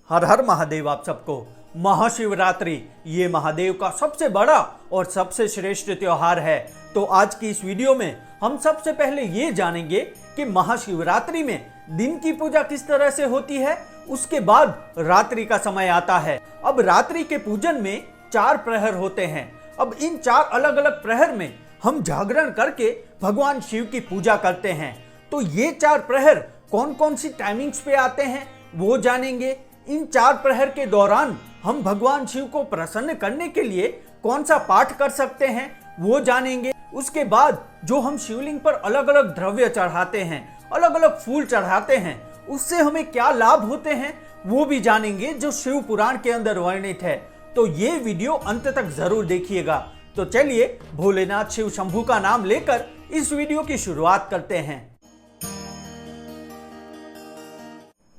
हर हर महादेव। आप सबको महाशिवरात्रि ये महादेव का सबसे बड़ा और सबसे श्रेष्ठ त्योहार है। तो आज की इस वीडियो में हम सबसे पहले ये जानेंगे कि महाशिवरात्रि में दिन की पूजा किस तरह से होती है। उसके बाद रात्रि का समय आता है। अब रात्रि के पूजन में 4 प्रहर होते हैं। अब इन 4 अलग अलग प्रहर में हम जागरण करके भगवान शिव की पूजा करते हैं। तो ये 4 प्रहर कौन कौन सी टाइमिंग्स पे आते हैं वो जानेंगे। इन 4 प्रहर के दौरान हम भगवान शिव को प्रसन्न करने के लिए कौन सा पाठ कर सकते हैं वो जानेंगे। उसके बाद जो हम शिवलिंग पर अलग अलग द्रव्य चढ़ाते हैं, अलग अलग फूल चढ़ाते हैं, उससे हमें क्या लाभ होते हैं वो भी जानेंगे, जो शिव पुराण के अंदर वर्णित है। तो ये वीडियो अंत तक जरूर देखिएगा। तो चलिए भोलेनाथ शिव शंभू का नाम लेकर इस वीडियो की शुरुआत करते हैं।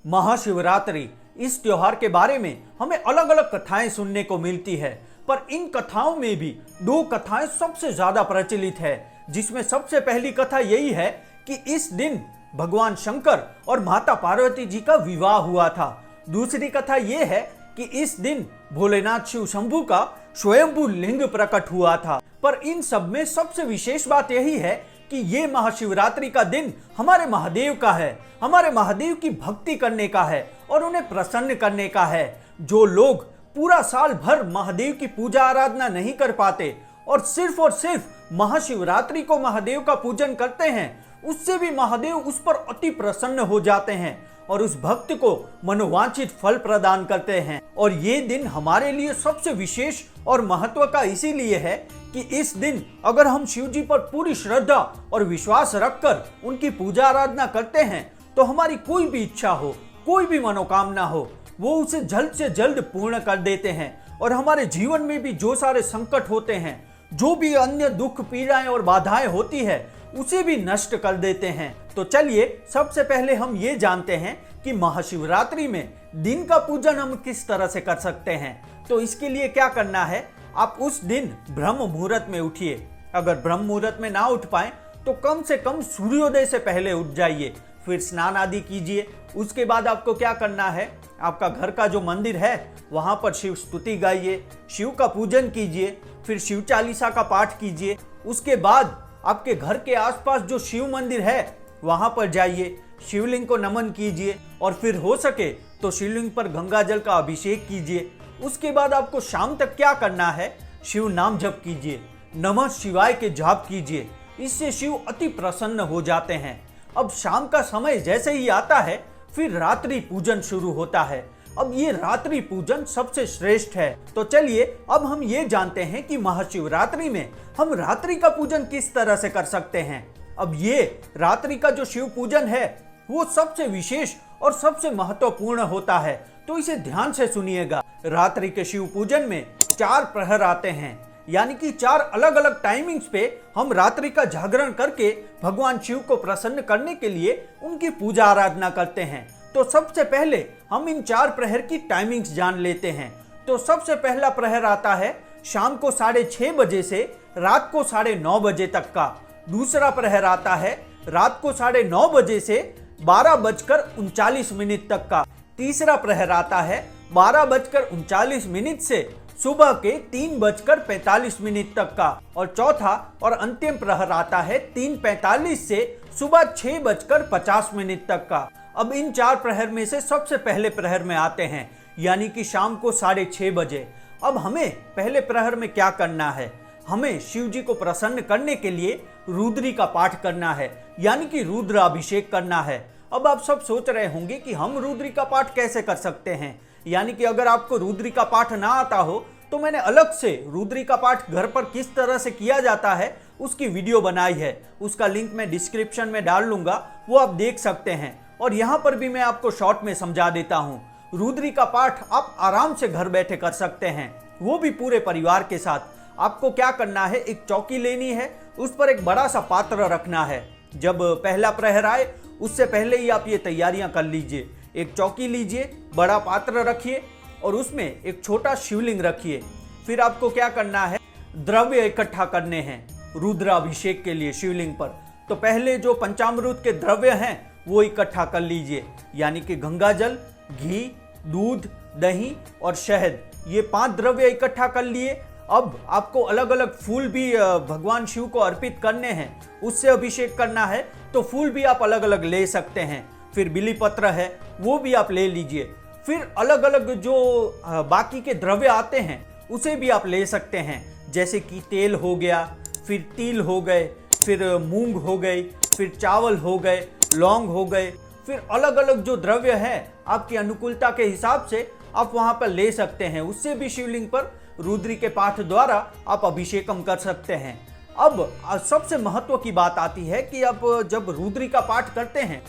महाशिवरात्रि इस त्योहार के बारे में हमें अलग अलग कथाएं सुनने को मिलती है, पर इन कथाओं में भी 2 कथाएं सबसे ज्यादा प्रचलित है। जिसमें सबसे पहली कथा यही है कि इस दिन भगवान शंकर और माता पार्वती जी का विवाह हुआ था। दूसरी कथा यह है कि इस दिन भोलेनाथ शिव शंभू का स्वयंभू लिंग प्रकट हुआ था। पर इन सब में सबसे विशेष बात यही है कि ये महाशिवरात्रि का दिन हमारे महादेव का है, हमारे महादेव की भक्ति करने का है और उन्हें प्रसन्न करने का है। जो लोग पूरा साल भर महादेव की पूजा आराधना नहीं कर पाते और सिर्फ महाशिवरात्रि को महादेव का पूजन करते हैं, उससे भी महादेव उस पर अति प्रसन्न हो जाते हैं और उस भक्त को मनोवांछित फल प्रदान करते हैं। और ये दिन हमारे लिए सबसे विशेष और महत्व का इसीलिए है कि इस दिन अगर हम शिव जी पर पूरी श्रद्धा और विश्वास रखकर उनकी पूजा आराधना करते हैं तो हमारी कोई भी इच्छा हो, कोई भी मनोकामना हो, वो उसे जल्द से जल्द पूर्ण कर देते हैं। और हमारे जीवन में भी जो सारे संकट होते हैं, जो भी अन्य दुख पीड़ाएं और बाधाएं होती है, उसे भी नष्ट कर देते हैं। तो चलिए सबसे पहले हम ये जानते हैं कि महाशिवरात्रि में दिन का पूजन हम किस तरह से कर सकते हैं। तो इसके लिए क्या करना है, आप उस दिन ब्रह्म मुहूर्त में उठिए। अगर ब्रह्म मुहूर्त में ना उठ पाए तो कम से कम सूर्योदय से पहले उठ जाइए, फिर स्नान आदि कीजिए। उसके बाद आपको क्या करना है, आपका घर का जो मंदिर है वहां पर शिव स्तुति गाइए, शिव का पूजन कीजिए, फिर शिव चालीसा का पाठ कीजिए। उसके बाद आपके घर के आसपास जो शिव मंदिर है वहां पर जाइए, शिवलिंग को नमन कीजिए और फिर हो सके तो शिवलिंग पर गंगा जल का अभिषेक कीजिए। उसके बाद आपको शाम तक क्या करना है, शिव नाम जप कीजिए, नमः शिवाय के जाप कीजिए। इससे शिव अति प्रसन्न हो जाते हैं। अब शाम का समय जैसे ही आता है फिर रात्रि पूजन शुरू होता है। अब ये रात्रि पूजन सबसे श्रेष्ठ है। तो चलिए अब हम ये जानते हैं कि महाशिवरात्रि में हम रात्रि का पूजन किस तरह से कर सकते हैं। अब ये रात्रि का जो शिव पूजन है वो सबसे विशेष और सबसे महत्वपूर्ण होता है, तो इसे ध्यान से सुनिएगा। रात्रि के शिव पूजन में 4 प्रहर आते हैं, यानी कि 4 अलग अलग टाइमिंग्स पे हम रात्रि का जागरण करके भगवान शिव को प्रसन्न करने के लिए उनकी पूजा आराधना करते हैं। तो सबसे पहले हम इन 4 प्रहर की टाइमिंग्स जान लेते हैं। तो सबसे पहला प्रहर आता है शाम को 6:30 बजे से रात को 9:30 बजे तक का। दूसरा प्रहर आता है रात को 9:30 बजे से 12:39 तक का। तीसरा प्रहर आता है 12:39 से सुबह के 3:45 तक का। और चौथा और अंतिम प्रहर आता है 3:45 से सुबह 6:50 तक का। अब इन 4 प्रहर में से सबसे पहले प्रहर में आते हैं, यानी कि शाम को 6:30 बजे। अब हमें पहले प्रहर में क्या करना है, हमें शिव जी को प्रसन्न करने के लिए रुद्री का पाठ करना है, यानी कि रुद्र अभिषेक करना है। अब आप सब सोच रहे होंगे कि हम रुद्री का पाठ कैसे कर सकते हैं, यानी कि अगर आपको रुद्री का पाठ ना आता हो तो मैंने अलग से रुद्री का पाठ घर पर किस तरह से किया जाता है उसकी वीडियो बनाई है। उसका लिंक मैं डिस्क्रिप्शन में डाल लूंगा, वो आप देख सकते हैं। और यहाँ पर भी मैं आपको शॉर्ट में समझा देता हूँ। रुद्री का पाठ आप आराम से घर बैठे कर सकते हैं, वो भी पूरे परिवार के साथ। आपको क्या करना है, एक चौकी लेनी है, उस पर एक बड़ा सा पात्र रखना है। जब पहला प्रहर आए उससे पहले ही आप ये तैयारियां कर लीजिए। एक चौकी लीजिए, बड़ा पात्र रखिए और उसमें एक छोटा शिवलिंग रखिए। फिर आपको क्या करना है, द्रव्य इकट्ठा करने हैं रुद्र अभिषेक के लिए शिवलिंग पर। तो पहले जो पंचामृत के द्रव्य हैं वो इकट्ठा कर लीजिए, यानी कि गंगा जल, घी, दूध, दही और शहद, ये 5 द्रव्य इकट्ठा कर लिए। अब आपको अलग अलग फूल भी भगवान शिव को अर्पित करने हैं, उससे अभिषेक करना है तो फूल भी आप अलग अलग ले सकते हैं। फिर बिली पत्र है वो भी आप ले लीजिए। फिर अलग अलग जो बाकी के द्रव्य आते हैं उसे भी आप ले सकते हैं, जैसे कि तेल हो गया, फिर तिल हो गए, फिर मूंग हो गई, फिर चावल हो गए, लौंग हो गए। फिर अलग अलग जो द्रव्य है आपकी अनुकूलता के हिसाब से आप वहां पर ले सकते हैं। उससे भी शिवलिंग पर रुद्री के पाठ द्वारा आप अभिषेकम कर सकते हैं। अब सबसे महत्व की बात आती है कि आप जब रुद्री का पाठ करते हैं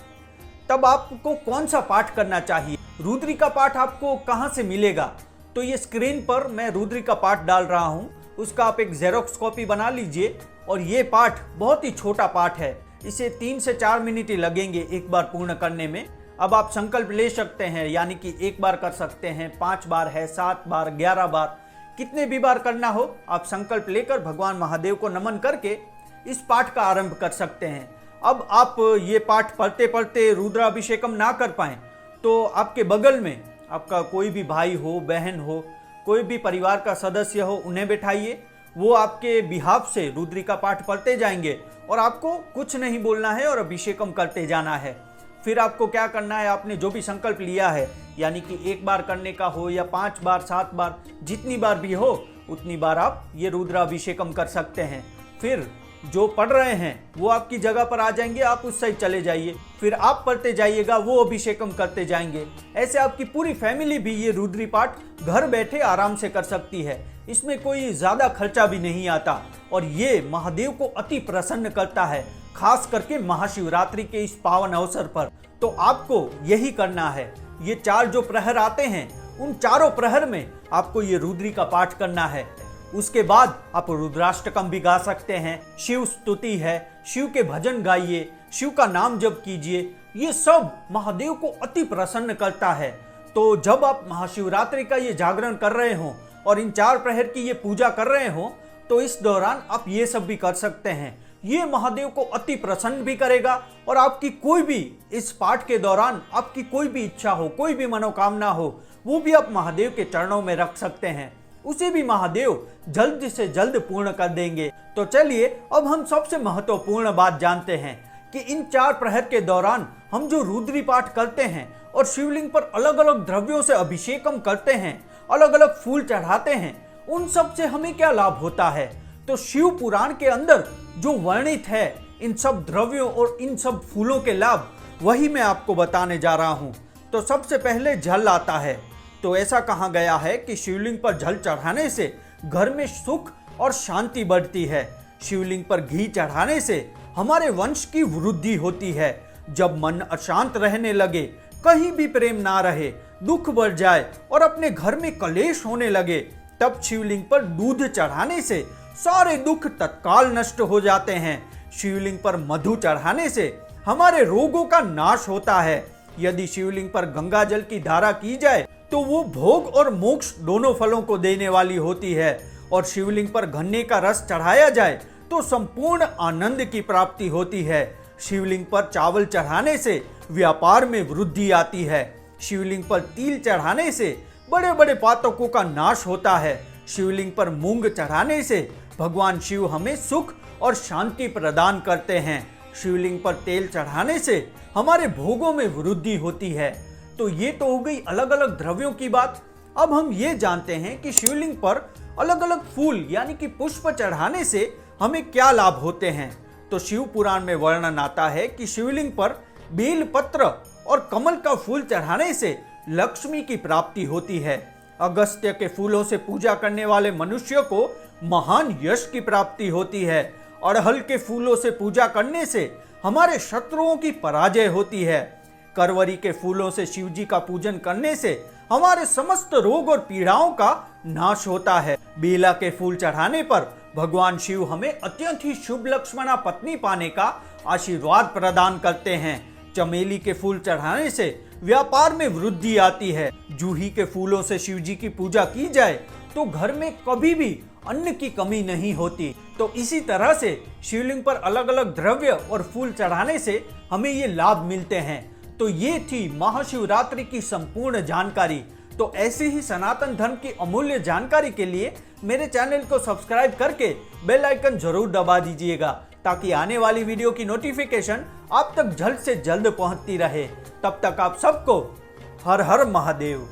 तब आपको कौन सा पाठ करना चाहिए। रुद्री का पाठ आपको कहां से मिलेगा? तो ये स्क्रीन पर मैं रुद्री का पाठ डाल रहा हूं, उसका आप एक जेरोक्स कॉपी बना लीजिए। और ये पाठ बहुत ही छोटा पाठ है, इसे 3 से 4 मिनट ही लगेंगे एक बार पूर्ण करने में। अब आप संकल्प ले सकते हैं, यानी कि एक बार कर सकते हैं, 5 बार है, 7 बार, 11 बार, कितने भी बार करना हो आप संकल्प लेकर भगवान महादेव को नमन करके इस पाठ का आरंभ कर सकते हैं। अब आप ये पाठ पढ़ते पढ़ते रुद्राभिषेकम ना कर पाएं तो आपके बगल में आपका कोई भी भाई हो, बहन हो, कोई भी परिवार का सदस्य हो, उन्हें बैठाइए। वो आपके बिहाफ से रुद्री का पाठ पढ़ते जाएंगे और आपको कुछ नहीं बोलना है और अभिषेकम करते जाना है। फिर आपको क्या करना है, आपने जो भी संकल्प लिया है, यानी कि एक बार करने का हो या 5 बार, 7 बार, जितनी बार भी हो उतनी बार आप ये रुद्राभिषेकम कर सकते हैं। फिर जो पढ़ रहे हैं वो आपकी जगह पर आ जाएंगे, आप उस साइड चले जाइए, फिर आप पढ़ते जाइएगा, वो अभिषेकम करते जाएंगे। ऐसे आपकी पूरी फैमिली भी ये रुद्री पाठ घर बैठे आराम से कर सकती है। इसमें कोई ज्यादा खर्चा भी नहीं आता और ये महादेव को अति प्रसन्न करता है, खास करके महाशिवरात्रि के इस पावन अवसर पर। तो आपको यही करना है। ये 4 जो प्रहर आते हैं उन चारों प्रहर में आपको ये रुद्री का पाठ करना है। उसके बाद आप रुद्राष्टकम भी गा सकते हैं, शिव स्तुति है, शिव के भजन गाइए, शिव का नाम जप कीजिए। ये सब महादेव को अति प्रसन्न करता है। तो जब आप महाशिवरात्रि का ये जागरण कर रहे हो और इन 4 प्रहर की ये पूजा कर रहे हो तो इस दौरान आप ये सब भी कर सकते हैं। ये महादेव को अति प्रसन्न भी करेगा और आपकी कोई भी इस पाठ के दौरान आपकी कोई भी इच्छा हो, कोई भी मनोकामना हो, वो भी आप महादेव के चरणों में रख सकते हैं, उसे भी महादेव जल्द से जल्द पूर्ण कर देंगे। तो चलिए अब हम सबसे महत्वपूर्ण बात जानते हैं कि इन 4 प्रहर के दौरान हम जो रुद्री पाठ करते हैं और शिवलिंग पर अलग अलग द्रव्यों से अभिषेकम करते हैं, अलग अलग फूल चढ़ाते हैं, उन सब से हमें क्या लाभ होता है। तो शिव पुराण के अंदर जो वर्णित है इन सब द्रव्यों और इन सब फूलों के लाभ, वही मैं आपको बताने जा रहा हूं। तो सबसे पहले जल आता है। तो ऐसा कहा गया है कि शिवलिंग पर जल चढ़ाने से घर में सुख और शांति बढ़ती है। शिवलिंग पर घी चढ़ाने से हमारे वंश की वृद्धि होती है। जब मन अशांत रहने लगे, कहीं भी प्रेम ना रहे, दुख बढ़ जाए और अपने घर में कलेश होने लगे, तब शिवलिंग पर दूध चढ़ाने से सारे दुख तत्काल नष्ट हो जाते हैं। शिवलिंग पर मधु चढ़ाने से हमारे रोगों का नाश होता है। यदि शिवलिंग पर गंगा जल की धारा की जाए तो वो भोग और मोक्ष दोनों फलों को देने वाली होती है। और शिवलिंग पर गन्ने का रस चढ़ाया जाए तो संपूर्ण आनंद की प्राप्ति होती है। शिवलिंग पर चावल चढ़ाने से व्यापार में वृद्धि आती है। शिवलिंग पर तिल चढ़ाने से बड़े बड़े पातकों का नाश होता है। शिवलिंग पर मूंग चढ़ाने से भगवान शिव हमें सुख और शांति प्रदान करते हैं। शिवलिंग पर तेल चढ़ाने से हमारे भोगों में वृद्धि होती है। तो ये तो हो गई अलग अलग द्रव्यों की बात। अब हम ये जानते हैं कि शिवलिंग पर अलग अलग फूल यानी कि पुष्प चढ़ाने से हमें क्या लाभ होते हैं। तो शिव पुराण में वर्णन आता है कि शिवलिंग पर बेल पत्र और कमल का फूल चढ़ाने से लक्ष्मी की प्राप्ति होती है। अगस्त्य के फूलों से पूजा करने वाले मनुष्य को महान यश की प्राप्ति होती है। अड़हल के फूलों से पूजा करने से हमारे शत्रुओं की पराजय होती है। करवरी के फूलों से शिव जी का पूजन करने से हमारे समस्त रोग और पीड़ाओं का नाश होता है। बेला के फूल चढ़ाने पर भगवान शिव हमें अत्यंत ही शुभ लक्ष्मणा पत्नी पाने का आशीर्वाद प्रदान करते हैं। चमेली के फूल चढ़ाने से व्यापार में वृद्धि आती है। जूही के फूलों से शिव जी की पूजा की जाए तो घर में कभी भी अन्न की कमी नहीं होती। तो इसी तरह से शिवलिंग पर अलग अलग द्रव्य और फूल चढ़ाने से हमें ये लाभ मिलते हैं। तो ये थी महाशिवरात्रि की संपूर्ण जानकारी। तो ऐसी ही सनातन धर्म की अमूल्य जानकारी के लिए मेरे चैनल को सब्सक्राइब करके बेल आइकन जरूर दबा दीजिएगा, ताकि आने वाली वीडियो की नोटिफिकेशन आप तक जल्द से जल्द पहुंचती रहे। तब तक आप सबको हर हर महादेव।